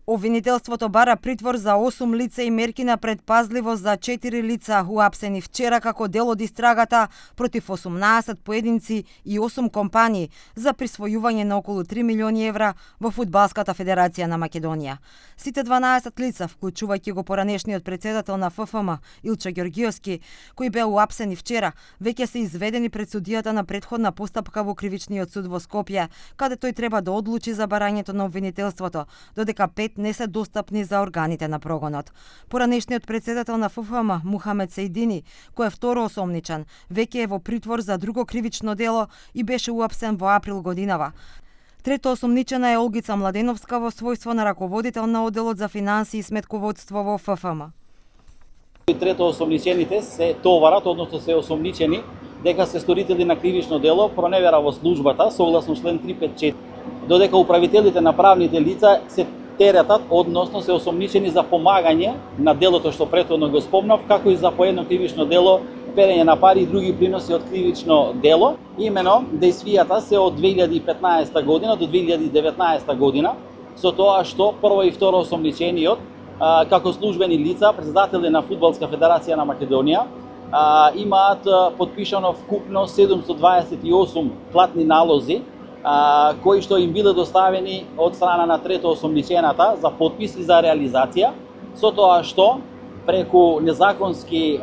Обвинителството бара притвор за 8 лица и мерки на предпазливост за 4 лица уапсени вчера како дел од истрагата против 18 поединци и 8 компании за присвојување на околу 3 милиони евра во Фудбалската федерација на Македонија. Сите 12 лица, вклучувајќи го поранешниот председател на ФФМ Илчо Ѓорѓиевски, кои беа уапсени вчера, веќе се изведени пред судијата на претходна постапка во Кривичниот суд во Скопје, каде тој треба да одлучи за барањето на обвинителството, додека 5 не се достапни за органите на прогонот. Поранешниот председател на ФФМ Мухамед Сејдини, кој е второ осомничан, веќе е во притвор за друго кривично дело и беше уапсен во април годинава. Трето осомничена е Олгица Младеновска во својство на раководител на одделот за финансии и сметководство во ФФМ. Трето осомничените се товарат, односно се осомничени дека се сторители на кривично дело проневера во службата согласно член 354, додека управителите на правните лица се теретат, односно се осомничени за помагање на делото што претходно го спомнав, како и за поедно кривично дело, перење на пари и други приноси од кривично дело. Имено, дејствијата се од 2015 година до 2019 година, со тоа што прво и второ осомничениот, како службени лица, председатели на Фудбалска федерација на Македонија, имаат подпишано вкупно 728 платни налози, кои што им биле доставени од страна на трето осомничената за подпис и за реализација, со тоа што преку незаконски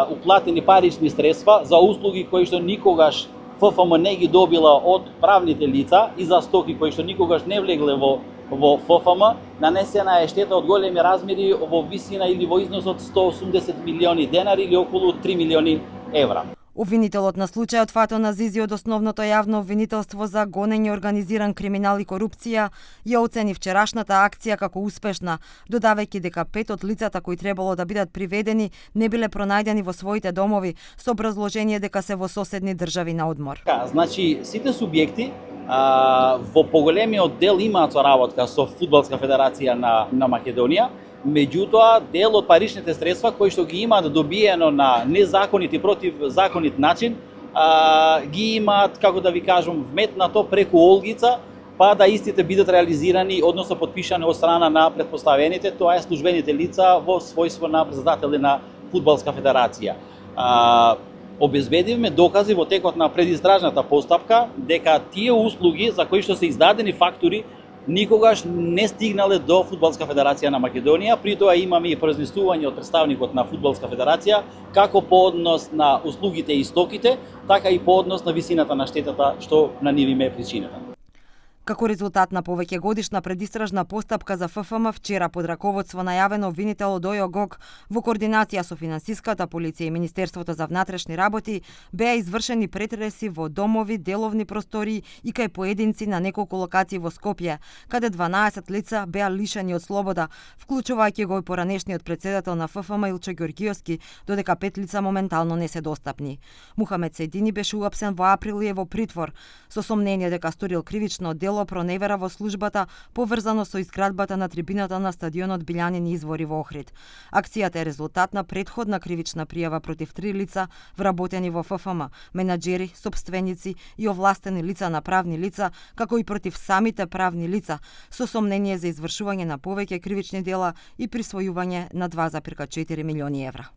уплатени парични средства за услуги кои што никогаш ФФМ не ги добила од правните лица и за стоки кои што никогаш не влегле во ФФМ, нанесена е штета од големи размери во висина или во износ од 180 милиони денари или околу 3 милиони евра. Обвинителот на случајот Фато Назизи од основното јавно обвинителство за гонење, организиран криминал и корупција ја оцени вчерашната акција како успешна, додавајќи дека 5 од лицата кои требало да бидат приведени не биле пронајдени во своите домови со образложение дека се во соседни држави на одмор. Значи, сите субјекти во поголемиот дел имаат соработка со Фудбалска федерација на Македонија. Меѓутоа, дел од паричните средства кои што ги имаат добиено на незаконит и противзаконит начин, ги имаат, како да ви кажам, вметнато преку Олгица, па да истите бидат реализирани, односно подпишани од страна на претпоставените, тоа е службените лица во својство на председатели на Фудбалска федерација. Обезбедивме докази во текот на предистражната постапка дека тие услуги за кои што се издадени фактури никогаш не стигнале до Фудбалска федерација на Македонија. При тоа имаме и произнесување од представникот на Фудбалска федерација како по однос на услугите и стоките, така и по однос на висината на штетата што на нив им е причинета. Како резултат на повеќегодишна предистражна постапка за ФФМ, вчера под раководство на јавен обвинител Одојо Гог, во координација со финансиската полиција и Министерството за внатрешни работи, беа извршени претреси во домови, деловни простории и кај поединци на неколку локации во Скопје, каде 12 лица беа лишени од слобода, вклучувајќи го и поранешниот председател на ФФМ Илчо Ѓорѓиевски, додека 5 лица моментално не се достапни. Мухамед Сејдини беше уапсен во април и е во притвор, со сомнение дека сторил кривично дело проневера во службата поврзано со изградбата на трибината на стадионот Билјанин Извори во Охрид. Акцијата е резултат на претходна кривична пријава против 3 лица вработени во ФФМ, менаџери, сопственици и овластени лица на правни лица, како и против самите правни лица, со сомнение за извршување на повеќе кривични дела и присвојување на 2,4 милиони евра.